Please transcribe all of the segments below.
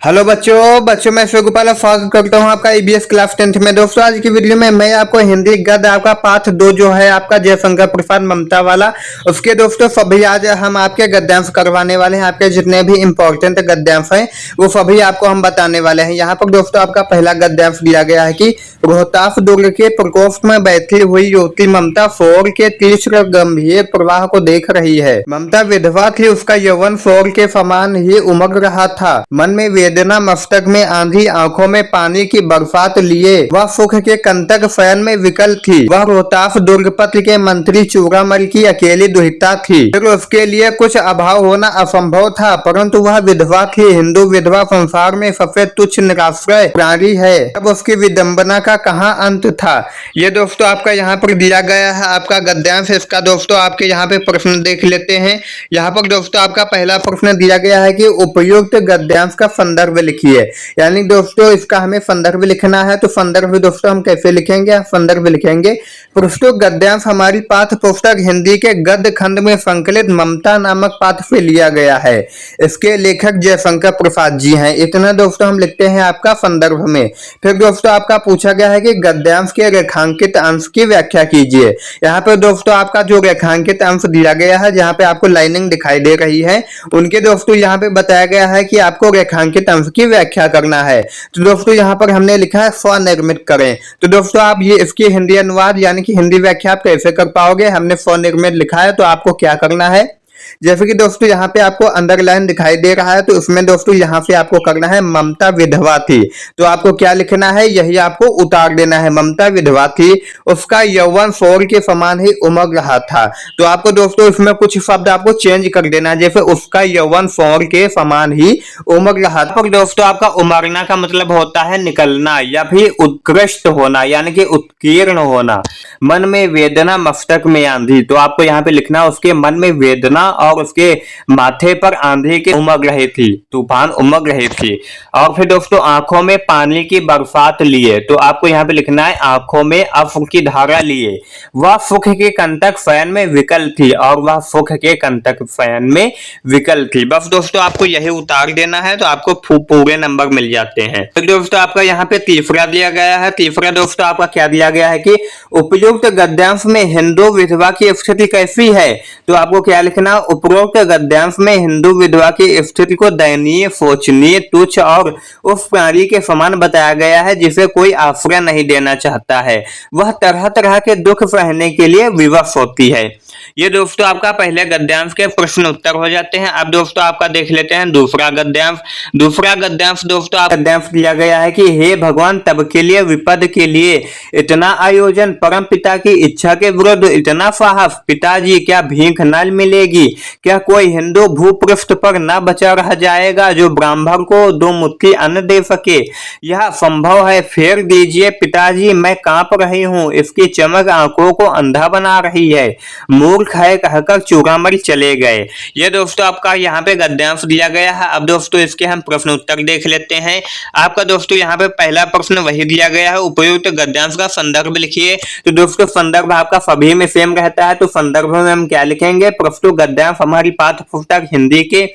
Hello बच्चों मैं शिवगोपाल स्वागत करता हूं आपका ईबीएस क्लास 10th में। दोस्तों आज की वीडियो में मैं आपको हिंदी गद्य आपका पाठ 2 जो है आपका जयशंकर प्रसाद ममता वाला उसके दोस्तों सभी आज हम आपके गद्यांश करवाने वाले हैं। आपके जितने भी इंपॉर्टेंट गद्यांश हैं वो सभी आपको हम बताने वाले हैं। यहाँ पर दोस्तों आपका पहला गद्यांश दिया गया है कि रोहतास दुर्ग के प्रकोष्ठ में बैठी हुई युवती ममता शोर के तीव्र गंभीर प्रवाह को देख रही है। ममता विधवा थी, उसका यौवन शोर के समान ही उमग रहा था। मन में वेदना, मस्तक में आंधी, आंखों में पानी की बरसात लिए वह सुख के कंटक शयन में विकल थी। वह रोहतास दुर्गपति के मंत्री चूड़ामल की अकेली दुहिता थी। फिर उसके लिए कुछ अभाव होना असंभव था, परंतु वह विधवा थी। हिंदू विधवा संसार में सबसे तुच्छ निराश्रय प्राणी है। अब उसकी विडंबना का कहाँ अंत था। ये दोस्तों आपका यहाँ पर दिया गया है आपका गद्यांश। इसका दोस्तों आपके यहाँ पे प्रश्न देख लेते हैं। यहाँ पर दोस्तों आपका पहला प्रश्न दिया गया है कि उपयुक्त गद्यांश का संदर्भ लिखिए। यानी दोस्तों इसका हमें संदर्भ लिखना है। तो संदर्भ दोस्तों हम कैसे लिखेंगे, संदर्भ लिखेंगे प्रस्तुत गद्यांश हमारी पाठ्य पुस्तक हिंदी के गद्य खंड में संकलित ममता नामक पाठ से लिया गया है। इसके लेखक जयशंकर प्रसाद जी हैं। इतना दोस्तों हम लिखते हैं आपका संदर्भ में। फिर दोस्तों आपका पूछा गया है कि गद्यांश के रेखांकित अंश की व्याख्या कीजिए। यहाँ पर दोस्तों आपका जो रेखांकित अंश दिया गया है, जहाँ पे आपको लाइनिंग दिखाई दे रही है, उनके दोस्तों यहाँ पे बताया गया है कि आपको रेखांकित अंश की व्याख्या करना है। तो दोस्तों यहाँ पर हमने लिखा है स्वनिर्मित करें। तो दोस्तों आप ये इसकी हिंदी अनुवाद यानी कि हिंदी व्याख्या आप कैसे कर पाओगे। हमने स्वनिर्मित लिखा है तो आपको क्या करना है, जैसे कि दोस्तों यहाँ पे आपको अंडरलाइन दिखाई दे रहा है, तो उसमें दोस्तों यहाँ से आपको करना है ममता विधवा थी। तो आपको क्या लिखना है, यही आपको उतार देना है। ममता विधवा थी, उसका यौवन शोर के समान ही उमग रहा था। तो आपको दोस्तों इसमें कुछ शब्द आपको चेंज कर देना है, जैसे उसका यौवन शोर के समान ही उमग रहा था। पर दोस्तों आपका उमगना का मतलब होता है निकलना या फिर उत्कृष्ट होना, यानी कि उत्कीर्ण होना। मन में वेदना, मस्तक में आंधी। तो आपको यहाँ पे लिखना उसके मन में वेदना और उसके माथे पर आंधी के उमग रही थी, तूफान उमग रही थी। और फिर दोस्तों आंखों में पानी की बरसात लिए। तो आपको यहाँ पे लिखना है आंखों में अश्रु की धारा लिए। वह सुख के कंटक शयन में विकल थी, और वह सुख के कंटक शयन में विकल थी। बस दोस्तों आपको यही उतार देना है, तो आपको पूरे नंबर मिल जाते हैं। तो दोस्तों आपका यहाँ पे तीसरा दिया गया है। तीसरा दोस्तों आपका क्या दिया गया है कि उपयुक्त गद्यांश में हिंदू विधवा की स्थिति कैसी है। तो आपको क्या लिखना, उपरोक्त गद्यांश में हिंदू विधवा की स्थिति को दयनीय, शोचनीय, तुच्छ और उस प्राणी के समान बताया गया है जिसे कोई आश्रय नहीं देना चाहता है। वह तरह तरह के दुख सहने के लिए विवश होती है। ये दोस्तों आपका पहले गद्यांश के प्रश्न उत्तर हो जाते हैं। अब दोस्तों आपका देख लेते हैं दूसरा गद्यांश। दूसरा गद्यांश दोस्तों आप गद्यांश दिया गया है कि हे भगवान, तब के लिए विपद के लिए इतना आयोजन, परम पिता की इच्छा के विरुद्ध इतना साहस। पिताजी क्या भीख न मिलेगी, क्या कोई हिंदू भूपृष्ठ पर न बचा रह जाएगा जो ब्राह्मण को 2 मुट्ठी अन्न दे सके। यह संभव है, फेर दीजिए पिताजी, मैं कांप रही हूँ। इसकी चमक आंखों को अंधा बना रही है। मूर्ख है कहकर चूड़ामल चले गए। ये दोस्तों आपका यहाँ पे गद्यांश दिया गया है। अब दोस्तों इसके हम प्रश्न उत्तर देख लेते हैं। आपका दोस्तों यहाँ पे पहला प्रश्न वही दिया गया है, उपयुक्त गद्यांश का संदर्भ लिखिए। तो दोस्तों संदर्भ आपका सभी में सेम रहता है। तो संदर्भ में हम क्या लिखेंगे, प्रस्तुत गद्यांश हमारी पाठ्य पुस्तक हिंदी के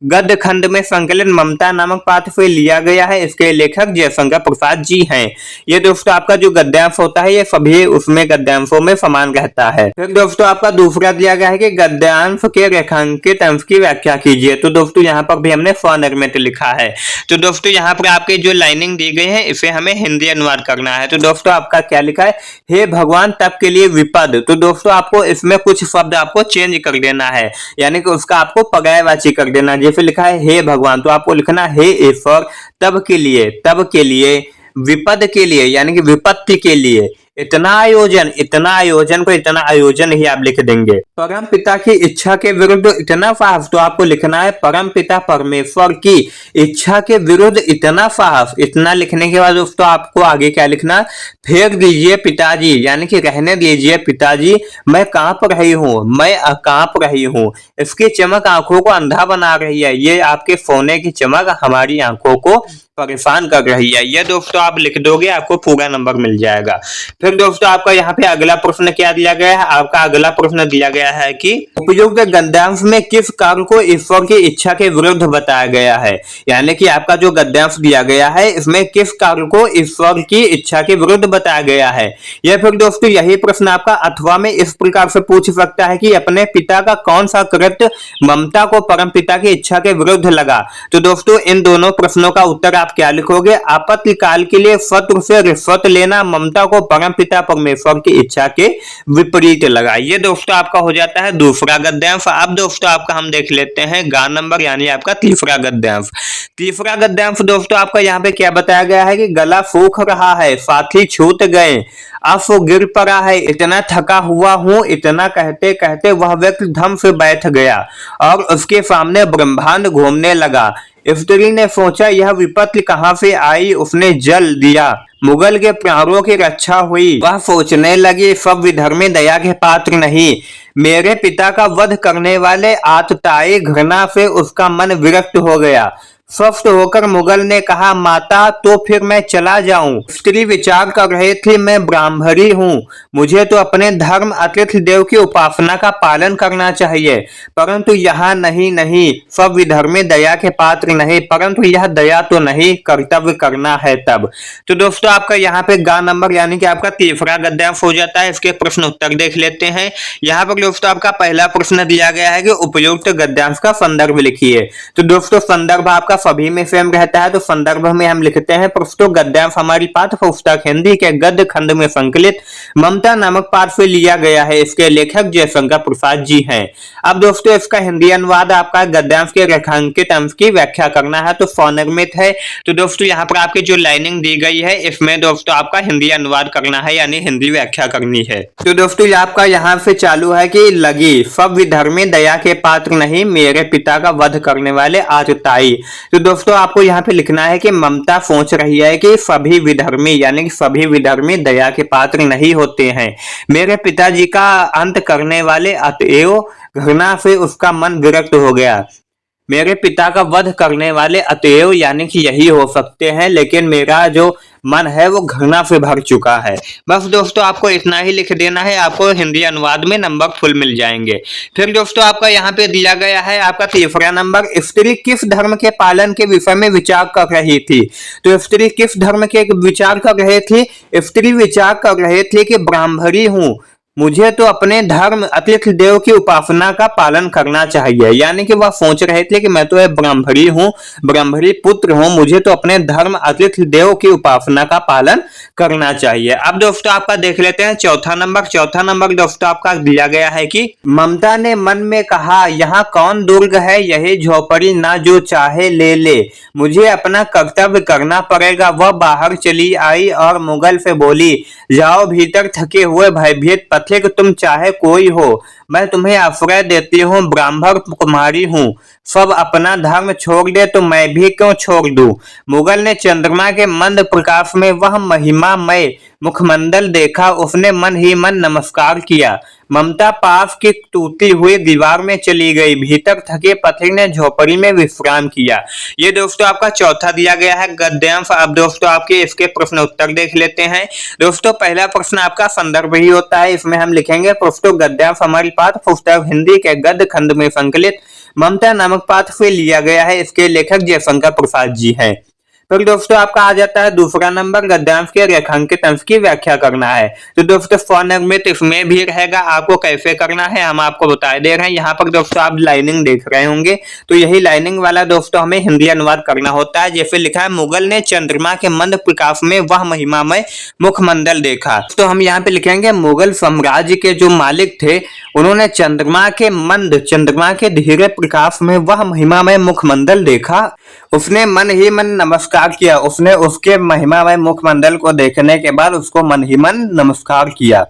गद्य खंड में संकलित ममता नामक पाठ से लिया गया है। इसके लेखक जयशंकर प्रसाद जी हैं। ये दोस्तों आपका जो गद्यांश होता है ये सभी उसमें गद्यांशों में समान रहता है। फिर दोस्तों आपका दूसरा दिया गया है कि गद्यांश के रेखांकित अंश की व्याख्या कीजिए। तो दोस्तों यहाँ पर भी हमने स्वनिर्मित लिखा है। तो दोस्तों यहाँ पर आपके जो लाइनिंग दी गई है इसे हमें हिंदी अनुवाद करना है। तो दोस्तों आपका क्या लिखा है, हे भगवान, तब के लिए विपद। तो दोस्तों आपको इसमें कुछ शब्द आपको चेंज कर देना है, यानी कि उसका आपको पर्यायवाची कर देना। जैसे लिखा है हे भगवान, तो आपको लिखना हे ईश्वर, तब के लिए, विपद के लिए यानी कि विपत्ति के लिए, इतना आयोजन को इतना आयोजन ही आप लिख देंगे। परम पिता की इच्छा के विरुद्ध इतना साहस। तो आपको लिखना है परम पिता परमेश्वर की इच्छा के विरुद्ध इतना साहस। इतना लिखने के बाद दोस्तों आपको आगे क्या लिखना, फेंक दीजिए पिताजी, यानी कि रहने दीजिए पिताजी, मैं कांप रही हूँ। इसकी चमक आंखों को अंधा बना रही है। ये आपके सोने की चमक हमारी आंखों को परेशान कर रही है। ये दोस्तों आप लिख दोगे, आपको पूरा नंबर मिल जाएगा। फिर दोस्तों आपका यहाँ पे अगला प्रश्न क्या दिया गया है? आपका अगला प्रश्न दिया गया है कि उपयुक्त गद्यांश में किस कार्य को ईश्वर की इच्छा के विरुद्ध बताया गया है। यानी कि आपका जो गद्यांश दिया गया है इसमें किस कार्य को ईश्वर की इच्छा के विरुद्ध बताया गया है। या फिर दोस्तों यही प्रश्न आपका अथवा में इस प्रकार से पूछ सकता है कि अपने पिता का कौन सा कृत्य ममता को परमपिता की इच्छा के विरुद्ध लगा। तो दोस्तों इन दोनों प्रश्नों का उत्तर आप क्या लिखोगे? आपत्तिकाल के लिए शत्रु से रिश्वत लेना ममता को परमपिता परमेश्वर की इच्छा के विपरीत लगा। ये दोस्तों आपका हो जाता है दूसरा गद्यांश। अब दोस्तों आपका हम देख लेते हैं गा नंबर यानी आपका तीसरा गद्यांश। तीसरा गद्यांश दोस्तों आपका यहाँ पे क्या बताया गया है कि गला सूख रहा है, साथी छूट गए, अब वो गिर पड़ा है, इतना थका हुआ हूं। इतना कहते कहते वह व्यक्ति धम से बैठ गया और उसके सामने ब्रह्मांड घूमने लगा। स्त्री ने सोचा यह विपत्ति कहां से आई, उसने जल दिया, मुगल के प्राणों की रक्षा हुई। वह सोचने लगी सब विधर्मी दया के पात्र नहीं, मेरे पिता का वध करने वाले आतताई घृणा से उसका मन विरक्त हो गया। स्वस्थ होकर मुगल ने कहा माता तो फिर मैं चला जाऊं। स्त्री विचार कर रहे थे मैं ब्राह्मणी हूं, मुझे तो अपने धर्म अतिथि देव की उपासना का पालन करना चाहिए, परंतु यहाँ नहीं सब विधर्मी दया के पात्र नहीं, परंतु यह दया तो नहीं, कर्तव्य करना है तब। तो दोस्तों आपका यहाँ पे गा नंबर यानी कि आपका तीसरा गद्यांश हो जाता है। इसके प्रश्न उत्तर देख लेते हैं। यहाँ पर दोस्तों आपका पहला प्रश्न दिया गया है कि उपयुक्त गद्यांश का संदर्भ लिखिए। तो दोस्तों संदर्भ आपका सभी में सेम रहता है, तो संदर्भ में हम लिखते हैं प्रस्तुत गद्यांश हमारी पाठ्य पुस्तक हिंदी के गद्य खंड में संकलित ममता नामक पाठ से लिया गया है। इसके लेखक जयशंकर प्रसाद जी हैं। अब दोस्तों इसका हिंदी अनुवाद आपका गद्यांश के रेखांकित अंश की व्याख्या करना है, तो स्वनिर्मित है। तो दोस्तों यहाँ पर आपकी जो लाइनिंग दी गई है इसमें दोस्तों आपका हिंदी अनुवाद करना है यानी हिंदी व्याख्या करनी है। तो दोस्तों आपका यहाँ से चालू है कि लगी सब विधर्मी दया के पात्र नहीं, मेरे पिता का वध करने वाले आतताई। तो दोस्तों आपको यहाँ पे लिखना है कि ममता सोच रही है कि सभी विधर्मी यानी कि सभी विधर्मी दया के पात्र नहीं होते हैं, मेरे पिताजी का अंत करने वाले अतएव घृणा से उसका मन विरक्त हो गया। मेरे पिता का वध करने वाले अतएव यानी कि यही हो सकते हैं, लेकिन मेरा जो मन है वो घृणा से भर चुका है। बस दोस्तों आपको इतना ही लिख देना है, आपको हिंदी अनुवाद में नंबर फुल मिल जाएंगे। फिर दोस्तों आपका यहाँ पे दिया गया है आपका तीसरा नंबर, स्त्री किस धर्म के पालन के विषय में विचार कर रही थी। तो स्त्री किस धर्म के विचार कर रहे थे? स्त्री विचार कर रहे थे कि ब्राह्मणी हूं, मुझे तो अपने धर्म अतिथि देव की उपासना का पालन करना चाहिए। यानी कि वह सोच रहे थे कि मैं तो एक ब्राह्मणी हूँ, ब्राह्मणी पुत्र हूँ, मुझे तो अपने धर्म अतिथि देव की उपासना का पालन करना चाहिए। अब दोस्तों आपका देख लेते हैं चौथा नंबर। चौथा नंबर दोस्तों आपका दिया गया है कि ममता ने मन में कहा यहाँ कौन दुर्ग है, यही झोपड़ी ना जो चाहे ले ले, मुझे अपना कर्तव्य करना पड़ेगा। वह बाहर चली आई और मुगल से बोली जाओ भीतर, थके हुए भयभीत पथिक तुम चाहे कोई हो, मैं तुम्हें आश्रय देती हूँ, ब्राह्मण कुमारी हूँ, सब अपना धर्म छोड़ दे तो मैं भी क्यों छोड़ दूं। मुगल ने चंद्रमा के मंद प्रकाश में वह महिमामय मुखमंडल देखा, उसने मन ही मन नमस्कार किया। ममता पास की टूटी हुई दीवार में चली गई, भीतर थके पथिक ने झोपड़ी में विश्राम किया। ये दोस्तों आपका चौथा दिया गया है गद्यांश। अब दोस्तों आपके इसके प्रश्न उत्तर देख लेते हैं। दोस्तों पहला प्रश्न आपका संदर्भ ही होता है, इसमें हम लिखेंगे प्रस्तुत गद्यांश हमारी पाठ्य पुस्तक हिंदी के गद्य खंड में संकलित ममता नामक पाठ से लिया गया है। इसके लेखक जयशंकर प्रसाद जी हैं। फिर दोस्तों आपका आ जाता है दूसरा नंबर, गद्यांश के रेखांकित अंश की व्याख्या करना है। तो दोस्तों स्वनिर्मित इसमें भी रहेगा, आपको कैसे करना है हम आपको बता दे रहे हैं। यहाँ पर दोस्तों आप लाइनिंग देख रहे होंगे, तो यही लाइनिंग वाला दोस्तों हमें हिंदी अनुवाद करना होता है। जैसे लिखा है मुगल ने चंद्रमा के मंद प्रकाश में वह महिमामय मुखमंडल देखा, तो हम यहाँ पे लिखेंगे मुगल साम्राज्य के जो मालिक थे उन्होंने चंद्रमा के धीरे प्रकाश में वह महिमामय मुखमंडल देखा, उसने मन ही मन नमस्कार किया। उसने उसके महिमामय मुखमंडल को देखने के बाद उसको मन ही मन नमस्कार किया।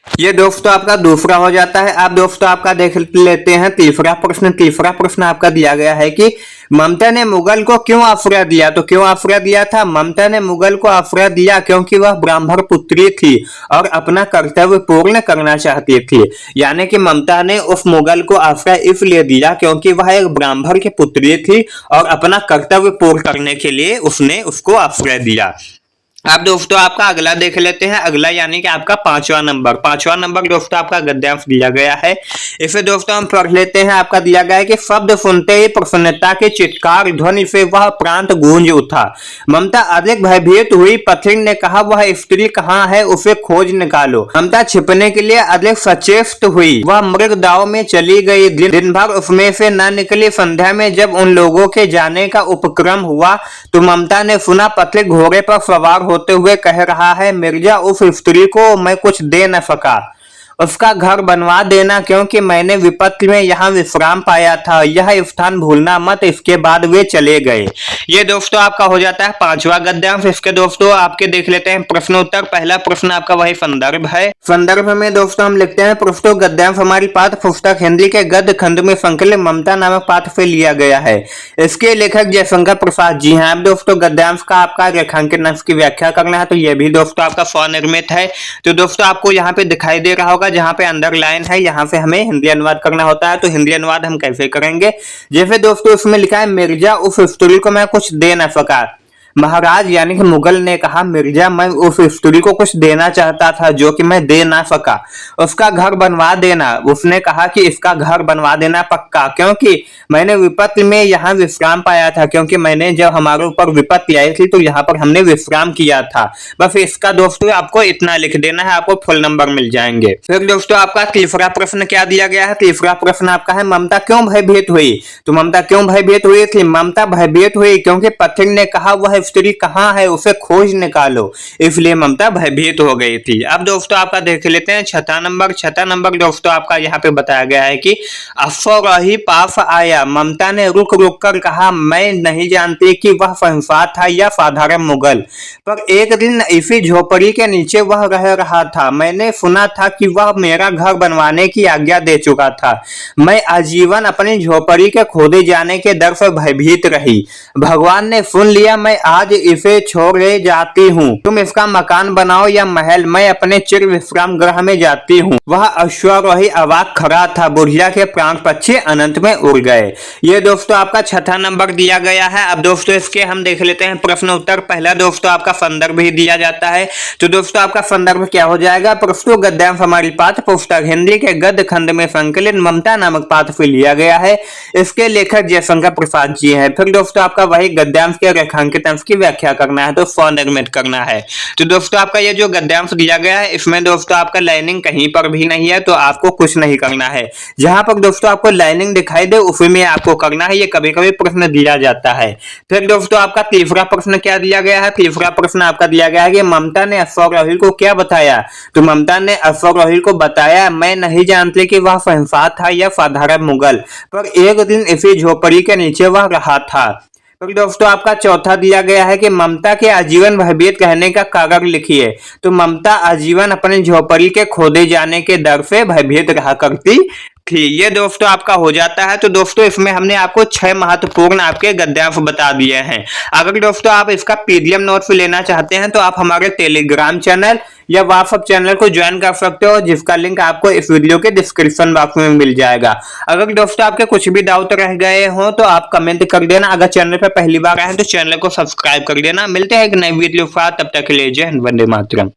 ये दोस्तों आपका दूसरा हो जाता है। अब दोस्तों आपका देख लेते हैं तीसरा प्रश्न। तीसरा प्रश्न आपका दिया गया है कि ममता ने मुगल को क्यों आश्रय दिया। तो क्यों आश्रय दिया था? ममता ने मुगल को आश्रय दिया क्योंकि वह ब्राह्मण पुत्री थी और अपना कर्तव्य पूर्ण करना चाहती थी। यानी कि ममता ने उस मुगल को आश्रय इसलिए दिया क्योंकि वह एक ब्राह्मण की पुत्री थी और अपना कर्तव्य पूर्ण करने के लिए उसने उसको आश्रय दिया। अब दोस्तों आपका अगला देख लेते हैं। अगला यानी कि आपका पांचवा नंबर दोस्तों आपका गद्यांश दिया गया है। इसे दोस्तों हम पढ़ लेते हैं। आपका दिया गया है कि शब्द सुनते ही प्रसन्नता के चित्कार ध्वनि से वह प्रांत गूंज उठा। ममता अधिक भयभीत हुई। पथिक ने कहा वह स्त्री कहाँ है, उसे खोज निकालो। ममता छिपने के लिए अधिक सचेष्ट हुई। वह मृग दाव में चली गई। दिन भर उसमें से न निकली। संध्या में जब उन लोगों के जाने का उपक्रम हुआ तो ममता ने सुना पथिक घोड़े पर सवार होते हुए कह रहा है, मिर्जा उस स्त्री को मैं कुछ दे न सका, उसका घर बनवा देना क्योंकि मैंने विपत्ति में यहाँ विश्राम पाया था। यह स्थान भूलना मत। इसके बाद वे चले गए। ये दोस्तों आपका हो जाता है पांचवा गद्यांश। इसके दोस्तों आपके देख लेते हैं प्रश्न उत्तर। पहला प्रश्न आपका वही संदर्भ है। संदर्भ में दोस्तों हम लिखते हैं पृष्ठों गद्यांश हमारी पाठ्य पुस्तक हिंदी के गद्य खंड में संकलित ममता नामक पाठ से लिया गया है। इसके लेखक जयशंकर प्रसाद जी हैं। अब दोस्तों गद्यांश का आपका रेखांकित अंश की व्याख्या करना है तो यह भी दोस्तों आपका स्वनिर्मित है। तो दोस्तों आपको यहाँ पे दिखाई दे रहा होगा जहां पे अंडरलाइन है, यहाँ पे हमें हिंदी अनुवाद करना होता है। तो हिंदी अनुवाद हम कैसे करेंगे? जैसे दोस्तों उसमें लिखा है, मिर्जा उस स्त्री को मैं कुछ दे ना सका। महाराज यानी कि मुगल ने कहा, मिर्जा मैं उस स्त्री को कुछ देना चाहता था जो कि मैं दे ना सका। उसका घर बनवा देना। उसने कहा कि इसका घर बनवा देना पक्का, क्योंकि मैंने विपत्ति में यहाँ विश्राम पाया था। क्योंकि मैंने जब हमारे ऊपर विपत्ति आई थी तो यहाँ पर हमने विश्राम किया था। बस इसका दोस्तों आपको इतना लिख देना है, आपको फुल नंबर मिल जाएंगे। फिर दोस्तों आपका तीसरा प्रश्न क्या दिया गया है? तीसरा प्रश्न आपका है, ममता क्यों भयभीत हुई। तो ममता क्यों भयभीत हुई थी? ममता भयभीत हुई क्योंकि पथिक ने कहा वह स्त्री कहाँ है, उसे खोज निकालो, इसलिए ममता भयभीत हो गई थी। अब दोस्तों आपका देख लेते हैं छठा नंबर दोस्तों आपका यहाँ पे बताया गया है कि अश्वरोही पास आया। ममता ने रुक रुक कर कहा, मैं नहीं जानती कि वह शहंशाह था या साधारण मुगल, पर एक दिन इसी झोपड़ी के नीचे वह रह रहा था। मैंने सुना था कि वह मेरा घर बनवाने की आज्ञा दे चुका था। मैं आजीवन अपनी झोपड़ी के खोदे जाने के डर से भयभीत रही। भगवान ने सुन लिया। मैं आज इसे छोड़े जाती हूँ। तुम इसका मकान बनाओ या महल, मैं अपने चिर विश्राम गृह में जाती हूँ। वह अश्वारोही अवाक खड़ा था। बुढ़िया के प्राण पक्षी अनंत में उड़ गए। ये दोस्तों आपका छठा नंबर दिया गया है। अब दोस्तों इसके हम देख लेते हैं प्रश्न उत्तर। पहला दोस्तों आपका संदर्भ ही दिया जाता है। तो दोस्तों आपका संदर्भ क्या हो जाएगा? प्रस्तुत गद्यांश हमारी पाठ्य पुस्तक हिंदी के गद्य खंड में संकलित ममता नामक पाठ से लिया गया है। इसके लेखक जयशंकर प्रसाद जी हैं। फिर दोस्तों आपका वही गद्यांश के रेखांकित अंश की व्याख्या करना है तो स्वनिर्मित करना है। तो दोस्तों आपका ये जो गद्यांश दिया गया है इसमें दोस्तों आपका लाइनिंग कहीं पर भी नहीं है, तो आपको कुछ नहीं करना है। जहां पर दोस्तों आपको लाइनिंग दिखाई दे उसी में आपको करना है। ये कभी कभी प्रश्न दिया जाता है। फिर दोस्तों आपका तीसरा प्रश्न क्या दिया गया है? तीसरा प्रश्न आपका दिया गया है कि ममता ने अश्वारोही को क्या बताया। तो ममता ने अश्वारोही को बताया, मैं नहीं जानती कि वह शहंशाह था या साधारण मुगल, पर एक दिन इसी झोपड़ी के नीचे वह रहा था। तो दोस्तों आपका चौथा दिया गया है कि ममता के आजीवन भयभीत कहने का कारण लिखिए। तो ममता आजीवन अपने झोपड़ी के खोदे जाने के डर से भयभीत रहा करती थी। ये दोस्तों आपका हो जाता है। तो दोस्तों इसमें हमने आपको 6 महत्वपूर्ण आपके गद्यांश बता दिए हैं। अगर दोस्तों आप इसका पीडीएफ नोट्स लेना चाहते हैं तो आप हमारे टेलीग्राम चैनल या व्हाट्सएप चैनल को ज्वाइन कर सकते हो, जिसका लिंक आपको इस वीडियो के डिस्क्रिप्शन बॉक्स में मिल जाएगा। अगर दोस्तों आपके कुछ भी डाउट रह गए हो तो आप कमेंट कर देना। अगर चैनल पर पहली बार आए हैं तो चैनल को सब्सक्राइब कर देना। मिलते हैं एक नई वीडियो के साथ, तब तक के लिए जय हिंद, वंदे मातरम।